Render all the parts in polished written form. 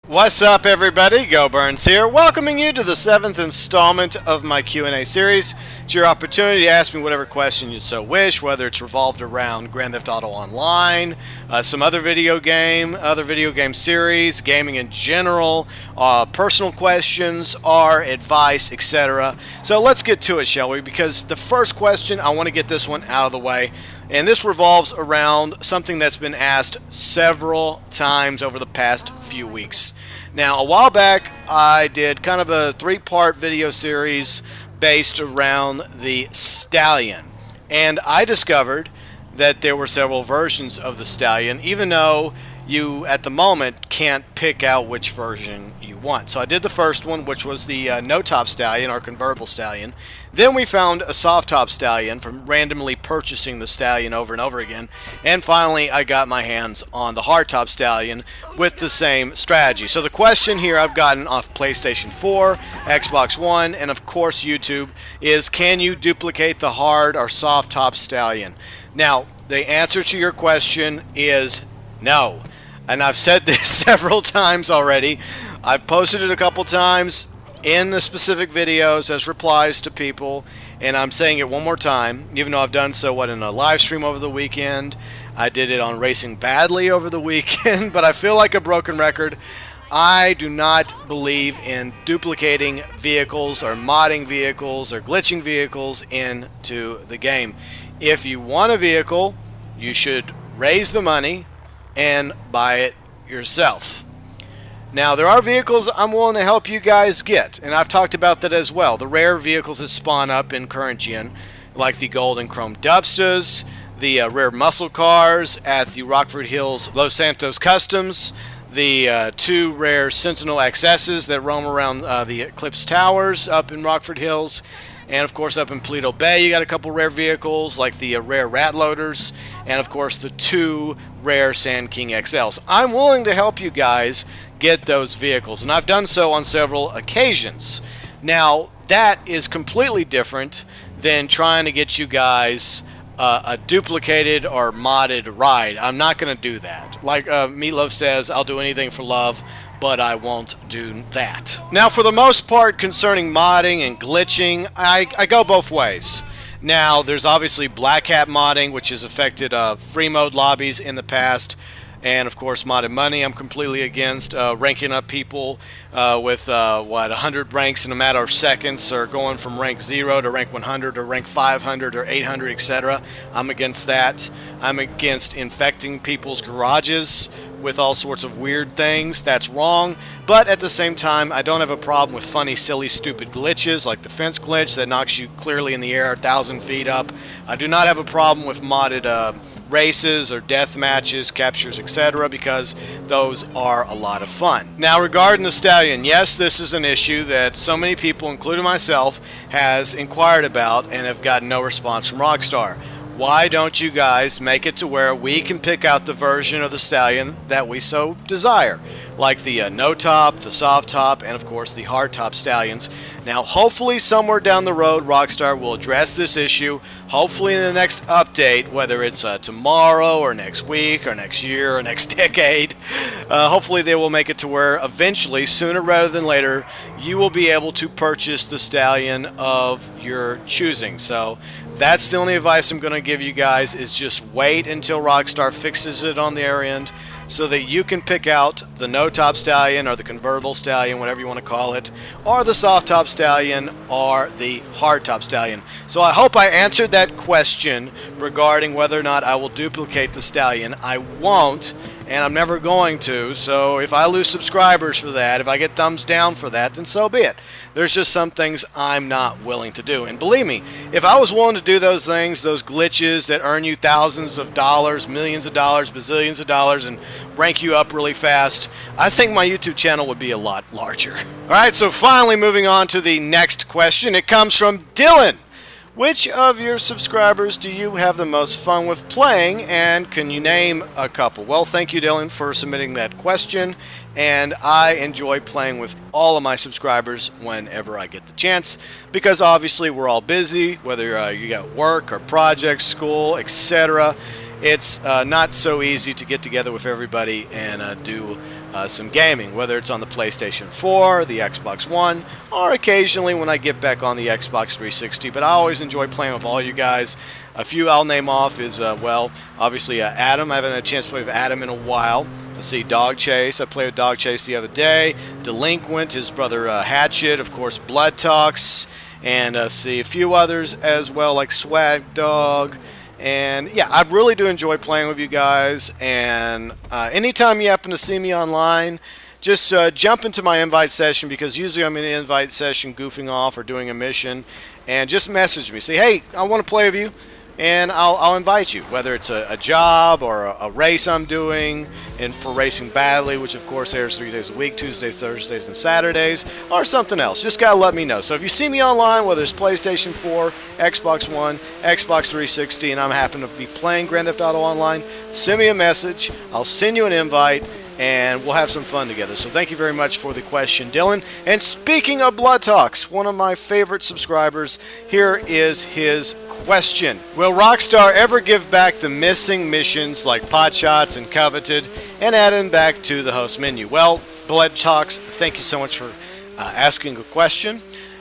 What's up, everybody? GeauxBurns here, welcoming you to the 7th installment of my Q&A series. It's your opportunity to ask me whatever question you so wish, whether it's revolved around Grand Theft Auto Online, some other video game series, gaming in general, personal questions, art, advice, etc. So let's get to it, shall we? Because the first question, I want to get this one out of the way. And this revolves around something that's been asked several times over the past few weeks. Now, a while back, I did kind of a three-part video series based around the Stallion. And I discovered that there were several versions of the Stallion, even though you, at the moment, can't pick out which version you want. So I did the first one, which was the no-top Stallion, or convertible Stallion. Then we found a soft-top Stallion from randomly purchasing the Stallion over and over again. And finally, I got my hands on the hard-top Stallion with the same strategy. So the question here I've gotten off PlayStation 4, Xbox One, and of course YouTube is, can you duplicate the hard or soft-top Stallion? Now, the answer to your question is no. And I've said this several times already. I've posted it a couple times in the specific videos as replies to people, and I'm saying it one more time, even though I've done so in a live stream over the weekend. I did it on Racing Badly over the weekend, but I feel like a broken record. I do not believe in duplicating vehicles or modding vehicles or glitching vehicles into the game. If you want a vehicle, you should raise the money and buy it yourself. Now, there are vehicles I'm willing to help you guys get, and I've talked about that as well. The rare vehicles that spawn up in current gen, like the gold and chrome Dubstas, the rare muscle cars at the Rockford Hills Los Santos Customs, the two rare Sentinel XSs that roam around the Eclipse Towers up in Rockford Hills, and of course up in Paleto Bay you got a couple rare vehicles like the rare Rat Loaders, and of course the two rare Sand King XLs. I'm willing to help you guys get those vehicles, and I've done so on several occasions. Now, that is completely different than trying to get you guys a duplicated or modded ride. I'm not going to do that. Like Meatloaf says, I'll do anything for love, but I won't do that. Now, for the most part, concerning modding and glitching, I go both ways. Now, there's obviously Black Hat modding, which has affected free mode lobbies in the past, and of course modded money I'm completely against. Ranking up people with 100 ranks in a matter of seconds, or going from rank 0 to rank 100 or rank 500 or 800, etc. I'm against that. I'm against infecting people's garages with all sorts of weird things. That's wrong. But at the same time, I don't have a problem with funny, silly, stupid glitches like the fence glitch that knocks you clearly in the air 1,000 feet up. I do not have a problem with modded races or death matches, captures, etc., because those are a lot of fun. Now, regarding the Stallion, yes, this is an issue that so many people, including myself, has inquired about and have gotten no response from Rockstar. Why don't you guys make it to where we can pick out the version of the Stallion that we so desire? Like the no-top, the soft-top, and of course the hard-top Stallions. Now, hopefully somewhere down the road, Rockstar will address this issue. Hopefully in the next update, whether it's tomorrow or next week or next year or next decade, hopefully they will make it to where eventually, sooner rather than later, you will be able to purchase the Stallion of your choosing. So that's the only advice I'm going to give you guys, is just wait until Rockstar fixes it on their end so that you can pick out the no-top Stallion or the convertible Stallion, whatever you want to call it, or the soft-top Stallion or the hard-top Stallion. So I hope I answered that question regarding whether or not I will duplicate the Stallion. I won't, and I'm never going to, so if I lose subscribers for that, if I get thumbs down for that, then so be it. There's just some things I'm not willing to do. And believe me, if I was willing to do those things, those glitches that earn you thousands of dollars, millions of dollars, bazillions of dollars, and rank you up really fast, I think my YouTube channel would be a lot larger. Alright, so finally moving on to the next question. It comes from Dylan. Which of your subscribers do you have the most fun with playing, and can you name a couple? Well, thank you, Dylan, for submitting that question, and I enjoy playing with all of my subscribers whenever I get the chance, because obviously we're all busy, whether you got work or projects, school, etc., it's not so easy to get together with everybody and do some gaming, whether it's on the PlayStation 4, the Xbox One, or occasionally when I get back on the Xbox 360. But I always enjoy playing with all you guys. A few I'll name off is, well, obviously Adam. I haven't had a chance to play with Adam in a while. Let's see, Dog Chase. I played with Dog Chase the other day. Delinquent, his brother Hatchet, of course, Blood Talks, and see a few others as well, like Swag Dog. And yeah, I really do enjoy playing with you guys. And anytime you happen to see me online, just jump into my invite session, because usually I'm in an invite session goofing off or doing a mission, and just message me. Say, hey, I want to play with you, and I'll invite you, whether it's a job or a race I'm doing, and for Racing Badly, which of course airs 3 days a week, Tuesdays, Thursdays, and Saturdays, or something else. Just gotta let me know. So if you see me online, whether it's PlayStation 4, Xbox One, Xbox 360, and I'm happen to be playing Grand Theft Auto Online, send me a message. I'll send you an invite, and we'll have some fun together. So thank you very much for the question, Dylan. And speaking of Blood Talks, one of my favorite subscribers, here is his question. Will Rockstar ever give back the missing missions like Pot Shots and Coveted and add them back to the host menu? Well, Blood Talks, thank you so much for asking a question.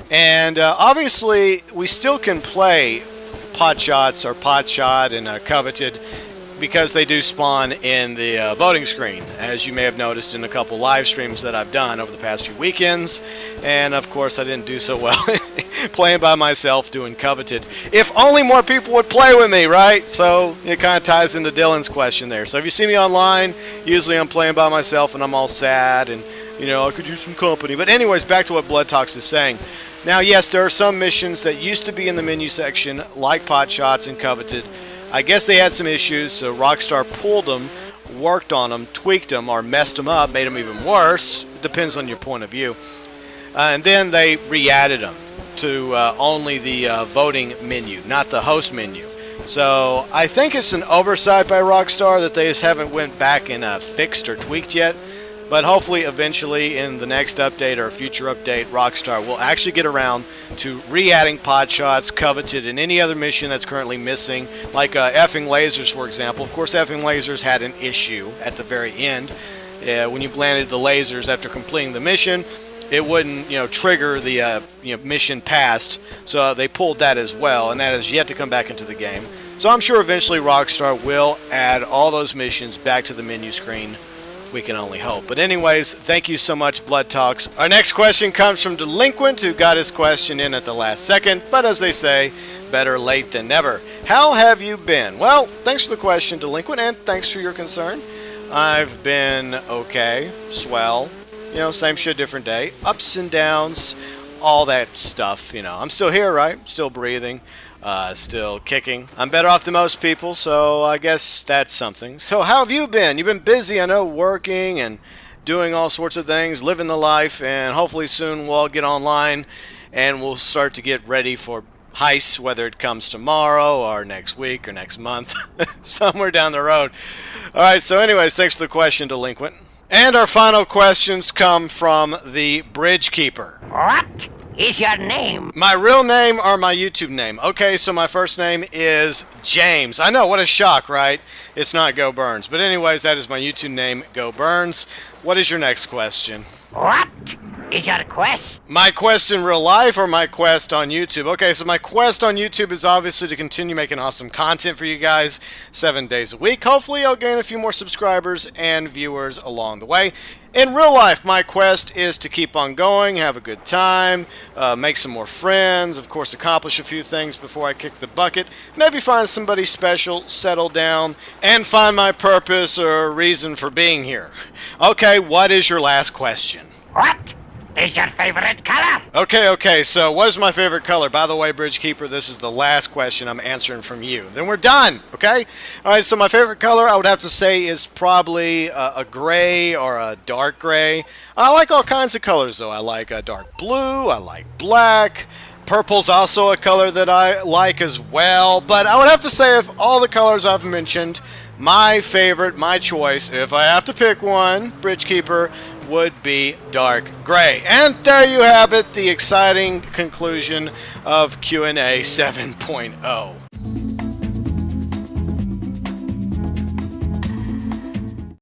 And obviously, we still can play Pot Shots or Pot Shot and Coveted, because they do spawn in the voting screen, as you may have noticed in a couple live streams that I've done over the past few weekends. And of course, I didn't do so well playing by myself doing Coveted. If only more people would play with me, right? So it kind of ties into Dylan's question there. So if you see me online, usually I'm playing by myself and I'm all sad and, you know, I could use some company. But anyways, back to what Blood Talks is saying. Now, yes, there are some missions that used to be in the menu section, like Pot Shots and Coveted. I guess they had some issues, so Rockstar pulled them, worked on them, tweaked them, or messed them up, made them even worse. It depends on your point of view. And then they re-added them to only the voting menu, not the host menu. So I think it's an oversight by Rockstar that they just haven't went back and fixed or tweaked yet. But hopefully, eventually, in the next update or a future update, Rockstar will actually get around to re-adding Pot Shots, Coveted, and any other mission that's currently missing, like effing lasers, for example. Of course, effing lasers had an issue at the very end. When you landed the lasers after completing the mission, it wouldn't, trigger the mission passed. So they pulled that as well, and that has yet to come back into the game. So I'm sure eventually Rockstar will add all those missions back to the menu screen. We can only hope. But anyways, thank you so much, Blood Talks. Our next question comes from Delinquent, who got his question in at the last second. But as they say, better late than never. How have you been? Well, thanks for the question, Delinquent, and thanks for your concern. I've been okay, swell, same shit, different day. Ups and downs, all that stuff, I'm still here, right? Still breathing. Still kicking. I'm better off than most people, so I guess that's something. So how have you been? You've been busy, I know, working and doing all sorts of things, living the life, and hopefully soon we'll all get online and we'll start to get ready for heists, whether it comes tomorrow or next week or next month, somewhere down the road. All right, so anyways, thanks for the question, Delinquent. And our final questions come from the Bridge Keeper. What is your name? My real name or my YouTube name? Okay, so my first name is James. I know, what a shock, right? It's not GeauxBurns. But anyways, that is my YouTube name, GeauxBurns. What is your next question? What is your quest? My quest in real life or my quest on YouTube? Okay, so my quest on YouTube is obviously to continue making awesome content for you guys 7 days a week. Hopefully I'll gain a few more subscribers and viewers along the way. In real life, my quest is to keep on going, have a good time, make some more friends, of course accomplish a few things before I kick the bucket, maybe find somebody special, settle down, and find my purpose or reason for being here. Okay, what is your last question? What is your favorite color? Okay, so what is my favorite color? By the way, Bridge Keeper, this is the last question I'm answering from you. Then we're done, okay? All right, so my favorite color, I would have to say, is probably a gray or a dark gray. I like all kinds of colors, though. I like a dark blue, I like black. Purple's also a color that I like as well. But I would have to say, of all the colors I've mentioned, my favorite, my choice, if I have to pick one, Bridge Keeper, would be dark gray. And there you have it, the exciting conclusion of Q&A 7.0.